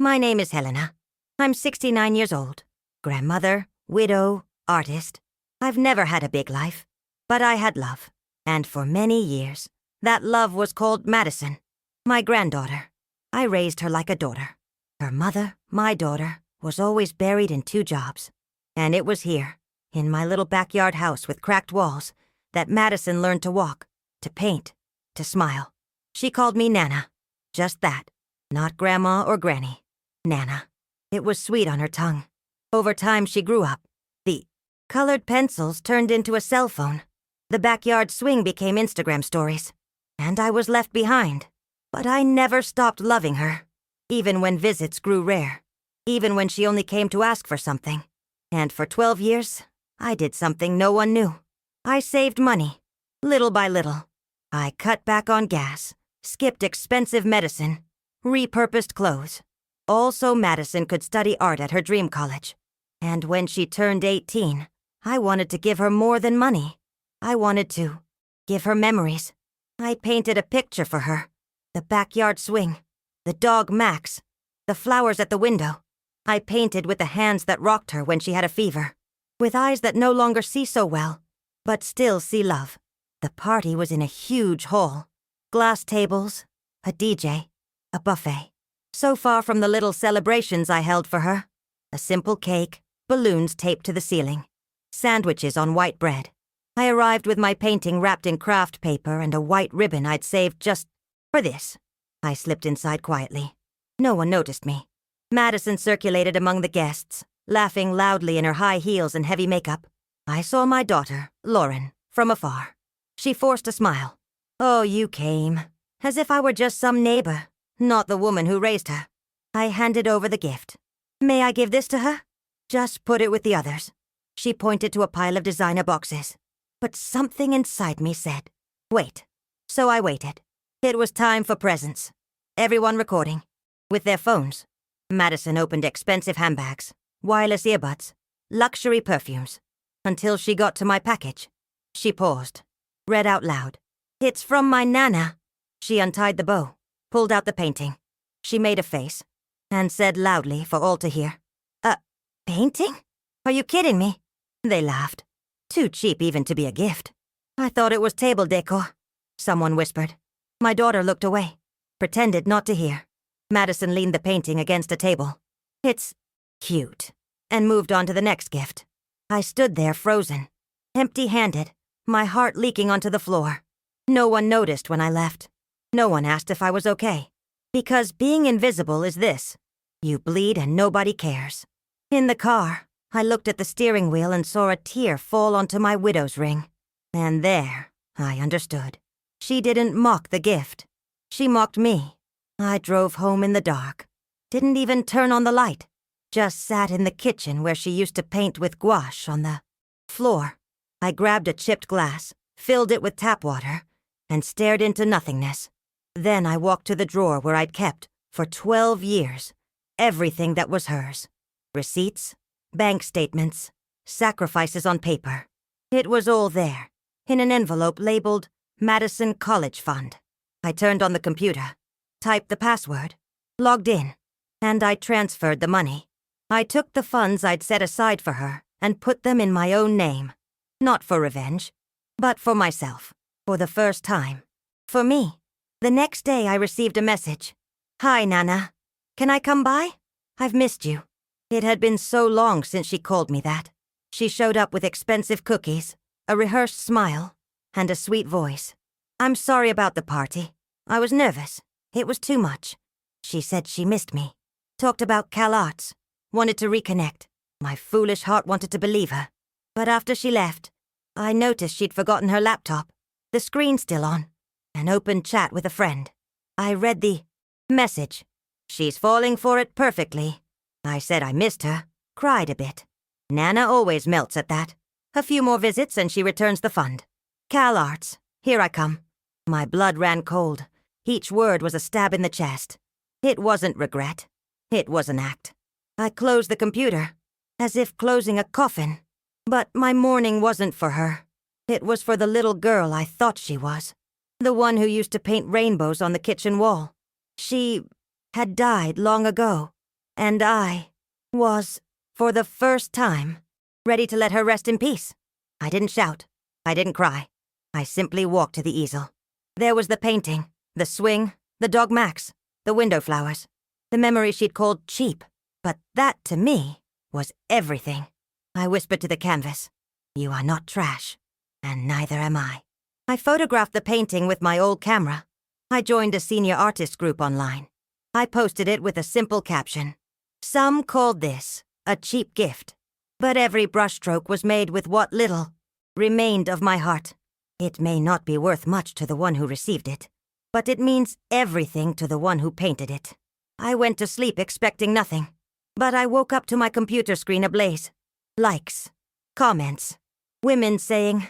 My name is Helena. I'm 69 years old. Grandmother, widow, artist. I've never had a big life, but I had love. And for many years, that love was called Madison, my granddaughter. I raised her like a daughter. Her mother, my daughter, was always buried in 2 jobs. And it was here, in my little backyard house with cracked walls, that Madison learned to walk, to paint, to smile. She called me Nana. Just that. Not Grandma or Granny. Nana. It was sweet on her tongue. Over time she grew up. The colored pencils turned into a cell phone. The backyard swing became Instagram stories. And I was left behind. But I never stopped loving her. Even when visits grew rare. Even when she only came to ask for something. And for 12 years, I did something no one knew. I saved money. Little by little. I cut back on gas. Skipped expensive medicine. Repurposed clothes. All so Madison could study art at her dream college. And when she turned 18, I wanted to give her more than money. I wanted to give her memories. I painted a picture for her. The backyard swing. The dog Max. The flowers at the window. I painted with the hands that rocked her when she had a fever. With eyes that no longer see so well, but still see love. The party was in a huge hall. Glass tables, a DJ, a buffet. So far from the little celebrations I held for her. A simple cake, balloons taped to the ceiling. Sandwiches on white bread. I arrived with my painting wrapped in craft paper and a white ribbon I'd saved just for this. I slipped inside quietly. No one noticed me. Madison circulated among the guests, laughing loudly in her high heels and heavy makeup. I saw my daughter, Lauren, from afar. She forced a smile. Oh, you came. As if I were just some neighbor, not the woman who raised her. I handed over the gift. May I give this to her? Just put it with the others. She pointed to a pile of designer boxes. But something inside me said, wait. So I waited. It was time for presents. Everyone recording. With their phones. Madison opened expensive handbags, wireless earbuds, luxury perfumes. Until she got to my package. She paused. Read out loud. It's from my Nana. She untied the bow, pulled out the painting. She made a face, and said loudly for all to hear. Painting? Are you kidding me? They laughed. Too cheap even to be a gift. I thought it was table decor. Someone whispered. My daughter looked away, pretended not to hear. Madison leaned the painting against a table. It's cute, and moved on to the next gift. I stood there frozen, empty-handed, my heart leaking onto the floor. No one noticed when I left. No one asked if I was okay. Because being invisible is this. You bleed and nobody cares. In the car, I looked at the steering wheel and saw a tear fall onto my widow's ring. And there, I understood. She didn't mock the gift. She mocked me. I drove home in the dark. Didn't even turn on the light. Just sat in the kitchen where she used to paint with gouache on the floor. I grabbed a chipped glass, filled it with tap water, and stared into nothingness. Then I walked to the drawer where I'd kept, for 12 years, everything that was hers. Receipts, bank statements, sacrifices on paper. It was all there, in an envelope labeled Madison College Fund. I turned on the computer, typed the password, logged in, and I transferred the money. I took the funds I'd set aside for her and put them in my own name. Not for revenge, but for myself, for the first time. For me. The next day I received a message. Hi, Nana. Can I come by? I've missed you. It had been so long since she called me that. She showed up with expensive cookies, a rehearsed smile, and a sweet voice. I'm sorry about the party. I was nervous. It was too much. She said she missed me. Talked about Cal Arts. Wanted to reconnect. My foolish heart wanted to believe her. But after she left, I noticed she'd forgotten her laptop. The screen still on. An open chat with a friend. I read the message. She's falling for it perfectly. I said I missed her. Cried a bit. Nana always melts at that. A few more visits and she returns the fund. Cal Arts. Here I come. My blood ran cold. Each word was a stab in the chest. It wasn't regret. It was an act. I closed the computer, as if closing a coffin. But my mourning wasn't for her. It was for the little girl I thought she was. The one who used to paint rainbows on the kitchen wall. She had died long ago. And I was, for the first time, ready to let her rest in peace. I didn't shout. I didn't cry. I simply walked to the easel. There was the painting, the swing, the dog Max, the window flowers, the memory she'd called cheap. But that, to me, was everything. I whispered to the canvas, "You are not trash, and neither am I." I photographed the painting with my old camera. I joined a senior artist group online. I posted it with a simple caption. Some called this a cheap gift, but every brushstroke was made with what little remained of my heart. It may not be worth much to the one who received it, but it means everything to the one who painted it. I went to sleep expecting nothing, but I woke up to my computer screen ablaze. Likes, comments, women saying,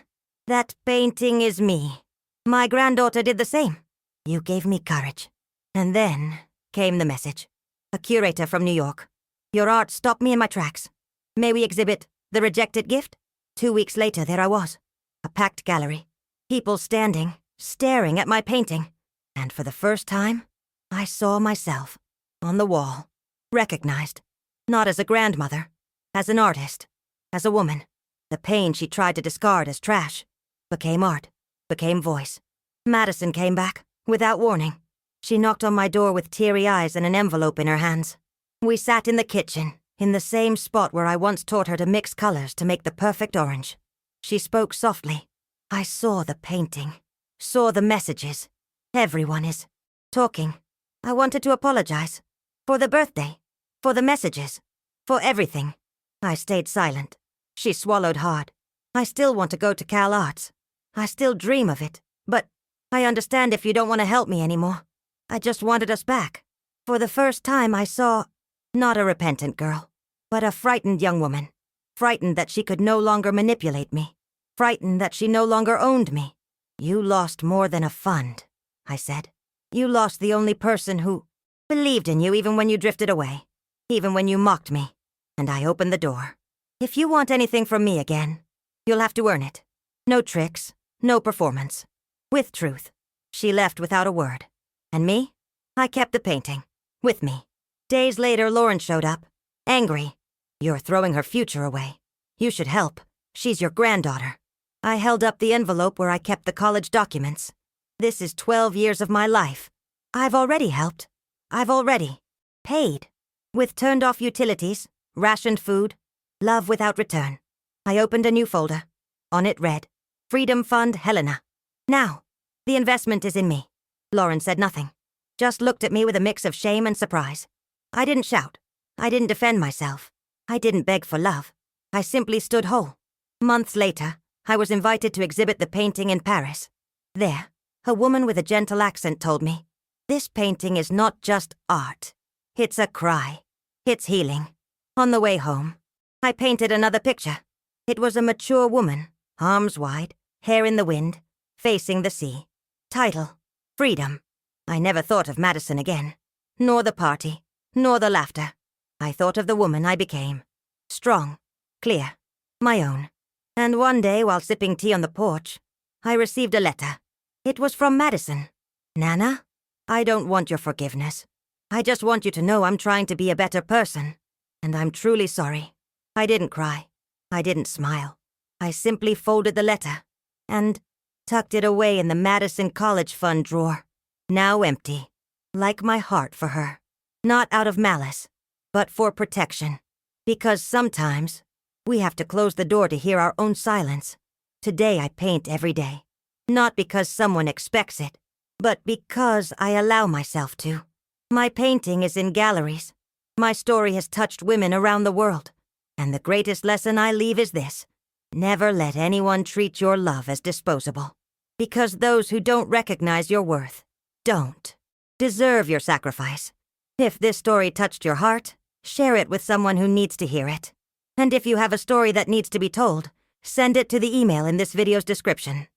"That painting is me. My granddaughter did the same. You gave me courage." And then came the message. A curator from New York. "Your art stopped me in my tracks. May we exhibit the rejected gift?" 2 weeks later, there I was. A packed gallery. People standing, staring at my painting. And for the first time, I saw myself on the wall, recognized, not as a grandmother, as an artist, as a woman. The pain she tried to discard as trash became art, became voice. Madison came back, without warning. She knocked on my door with teary eyes and an envelope in her hands. We sat in the kitchen, in the same spot where I once taught her to mix colors to make the perfect orange. She spoke softly. I saw the painting, saw the messages. Everyone is talking. I wanted to apologize. For the birthday, for the messages, for everything. I stayed silent. She swallowed hard. I still want to go to Cal Arts. I still dream of it, but I understand if you don't want to help me anymore. I just wanted us back. For the first time I saw, not a repentant girl, but a frightened young woman. Frightened that she could no longer manipulate me. Frightened that she no longer owned me. "You lost more than a fund," I said. "You lost the only person who believed in you even when you drifted away, even when you mocked me." And I opened the door. "If you want anything from me again, you'll have to earn it. No tricks, no performance. With truth." She left without a word. And me? I kept the painting. With me. Days later, Lauren showed up. Angry. "You're throwing her future away. You should help. She's your granddaughter." I held up the envelope where I kept the college documents. This is 12 years of my life. I've already helped. I've already paid. With turned-off utilities, rationed food, love without return. I opened a new folder. On it read, Freedom Fund Helena. Now, the investment is in me. Lauren said nothing. Just looked at me with a mix of shame and surprise. I didn't shout. I didn't defend myself. I didn't beg for love. I simply stood whole. Months later, I was invited to exhibit the painting in Paris. There, a woman with a gentle accent told me, "This painting is not just art. It's a cry. It's healing." On the way home, I painted another picture. It was a mature woman, arms wide, hair in the wind, facing the sea. Title, Freedom. I never thought of Madison again, nor the party, nor the laughter. I thought of the woman I became. Strong, clear, my own. And one day, while sipping tea on the porch, I received a letter. It was from Madison. "Nana, I don't want your forgiveness. I just want you to know I'm trying to be a better person. And I'm truly sorry. I didn't cry. I didn't smile. I simply folded the letter and tucked it away in the Madison College Fund drawer, now empty, like my heart for her. Not out of malice, but for protection. Because sometimes we have to close the door to hear our own silence. Today I paint every day. Not because someone expects it, but because I allow myself to. My painting is in galleries. My story has touched women around the world. And the greatest lesson I leave is this. Never let anyone treat your love as disposable. Because those who don't recognize your worth don't deserve your sacrifice. If this story touched your heart, share it with someone who needs to hear it. And if you have a story that needs to be told, send it to the email in this video's description.